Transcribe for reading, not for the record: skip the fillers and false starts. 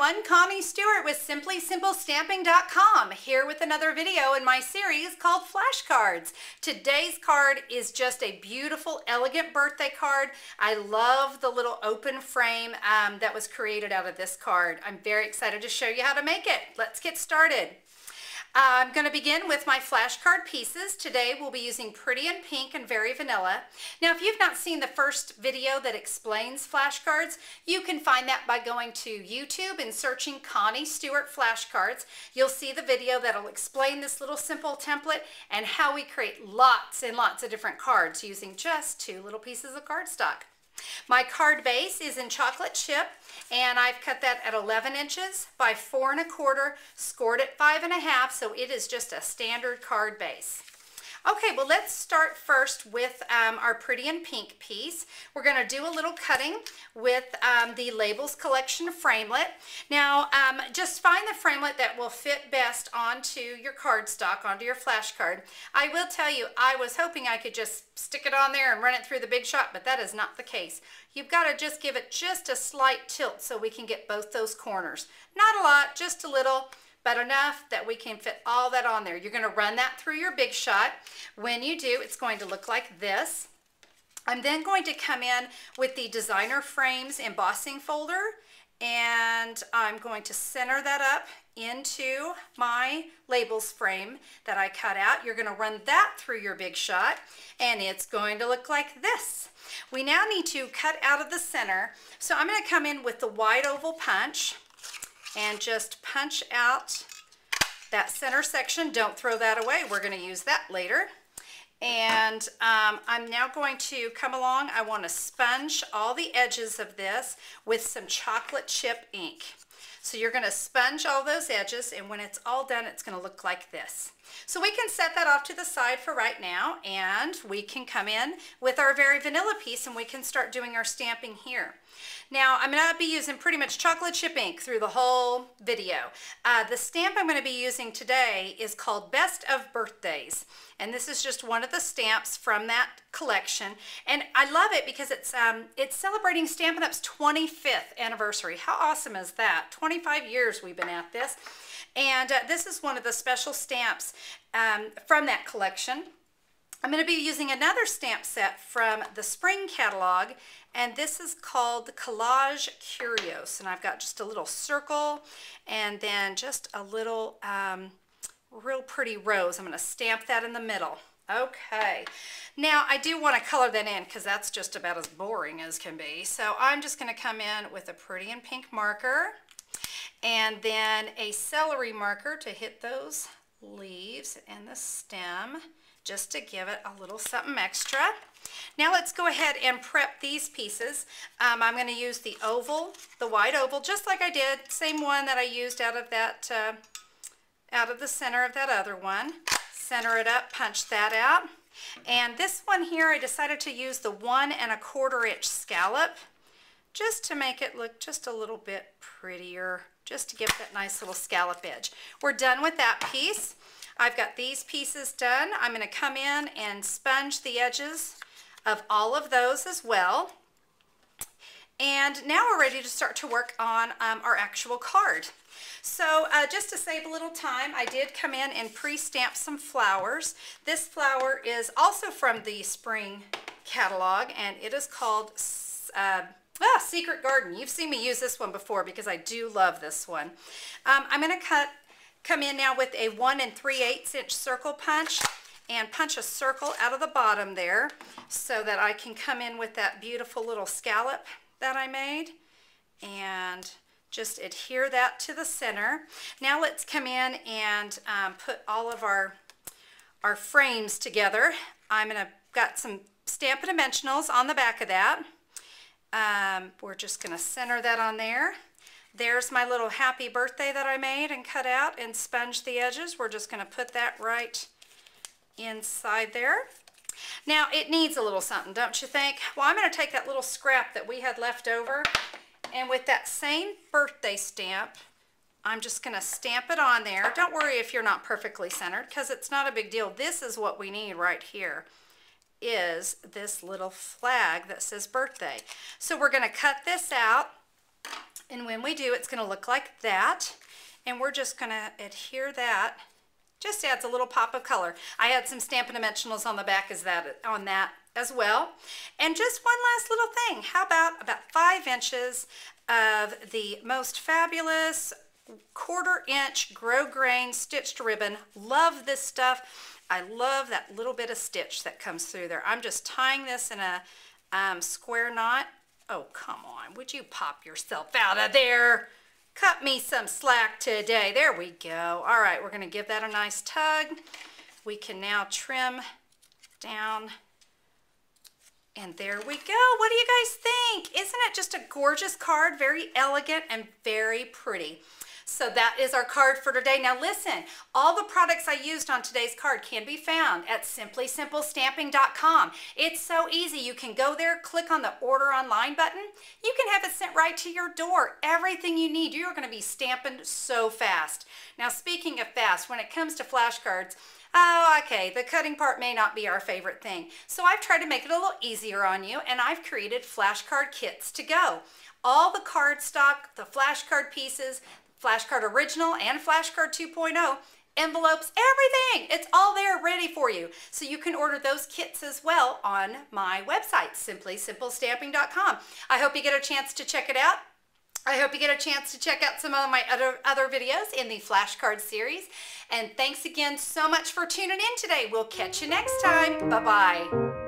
everyone, Connie Stewart with SimplySimpleStamping.com, here with another video in my series called Flashcards. Today's card is just a beautiful, elegant birthday card. I love the little open frame that was created out of this card. I'm very excited to show you how to make it. Let's get started. I'm going to begin with my flashcard pieces. Today we'll be using Pretty in Pink and Very Vanilla. Now if you've not seen the first video that explains flashcards, you can find that by going to YouTube and searching Connie Stewart flashcards. You'll see the video that'll explain this little simple template and how we create lots and lots of different cards using just 2 little pieces of cardstock. My card base is in chocolate chip, and I've cut that at 11 inches by 4 1/4, scored at 5 1/2, so it is just a standard card base. Okay, well let's start first with our Pretty in Pink piece. We're going to do a little cutting with the Labels Collection Framelit. Now just find the framelit that will fit best onto your cardstock, onto your flashcard. I will tell you, I was hoping I could just stick it on there and run it through the Big Shot, but that is not the case. You've got to just give it just a slight tilt so we can get both those corners. Not a lot, just a little, but enough that we can fit all that on there. You're going to run that through your Big Shot. When you do, it's going to look like this. I'm then going to come in with the Designer Frames embossing folder, and I'm going to center that up into my labels frame that I cut out. You're going to run that through your Big Shot, and it's going to look like this. We now need to cut out of the center, so I'm going to come in with the wide oval punch and just punch out that center section. Don't throw that away. We're going to use that later. And I'm now going to come along. I want to sponge all the edges of this with some chocolate chip ink. So you're going to sponge all those edges, and when it's all done, it's going to look like this. So we can set that off to the side for right now, and we can come in with our Very Vanilla piece, and we can start doing our stamping here. Now I'm going to be using pretty much chocolate chip ink through the whole video. The stamp I'm going to be using today is called Best of Birthdays, and this is just one of the stamps from that collection, and I love it because it's celebrating Stampin' Up's 25th anniversary. How awesome is that? 25 years we've been at this, and this is one of the special stamps from that collection. I'm going to be using another stamp set from the spring catalog, and this is called the Collage Curios, and I've got just a little circle and then just a little real pretty rose. I'm going to stamp that in the middle. Okay, now I do want to color that in because that's just about as boring as can be, so I'm just going to come in with a Pretty in Pink marker and then a celery marker to hit those leaves and the stem, just to give it a little something extra. Now let's go ahead and prep these pieces. I'm going to use the oval, the wide oval, just like I did, same one that I used out of that, out of the center of that other one. Center it up, punch that out. And this one here, I decided to use the 1 1/4 inch scallop, just to make it look just a little bit prettier, just to give it that nice little scallop edge. We're done with that piece. I've got these pieces done. I'm going to come in and sponge the edges of all of those as well. And now we're ready to start to work on our actual card. So just to save a little time, I did come in and pre-stamp some flowers. This flower is also from the spring catalog, and it is called Secret Garden. You've seen me use this one before because I do love this one. I'm going to come in now with a 1 3/8 inch circle punch and punch a circle out of the bottom there so that I can come in with that beautiful little scallop that I made and just adhere that to the center. Now let's come in and put all of our frames together. I'm going to got some Stampin' Dimensionals on the back of that. We're just going to center that on there. There's my little happy birthday that I made and cut out and sponged the edges. We're just going to put that right inside there. Now it needs a little something, don't you think? Well, I'm going to take that little scrap that we had left over, and with that same birthday stamp, I'm just going to stamp it on there. Don't worry if you're not perfectly centered, because it's not a big deal. This is what we need right here, is this little flag that says birthday. So we're going to cut this out And when we do, it's going to look like that. And we're just going to adhere that. Just adds a little pop of color. I had some Stampin' Dimensionals on the back on that as well. And just one last little thing. How about 5 inches of the most fabulous 1/4 inch grosgrain stitched ribbon. Love this stuff. I love that little bit of stitch that comes through there. I'm just tying this in a square knot. Oh, come on. Would you pop yourself out of there? Cut me some slack today. There we go. All right, we're going to give that a nice tug. We can now trim down. And there we go. What do you guys think? Isn't it just a gorgeous card? Very elegant and very pretty. So that is our card for today. Now listen, all the products I used on today's card can be found at simplysimplestamping.com. It's so easy. You can go there, click on the order online button. You can have it sent right to your door. Everything you need. You're going to be stamping so fast. Now speaking of fast, when it comes to flashcards, oh, okay, the cutting part may not be our favorite thing. So I've tried to make it a little easier on you, and I've created flashcard kits to go. All the cardstock, the flashcard pieces, flashcard original and flashcard 2.0, envelopes, everything. It's all there ready for you. So you can order those kits as well on my website, simplysimplestamping.com. I hope you get a chance to check it out. I hope you get a chance to check out some of my other videos in the flashcard series. And thanks again so much for tuning in today. We'll catch you next time. Bye-bye.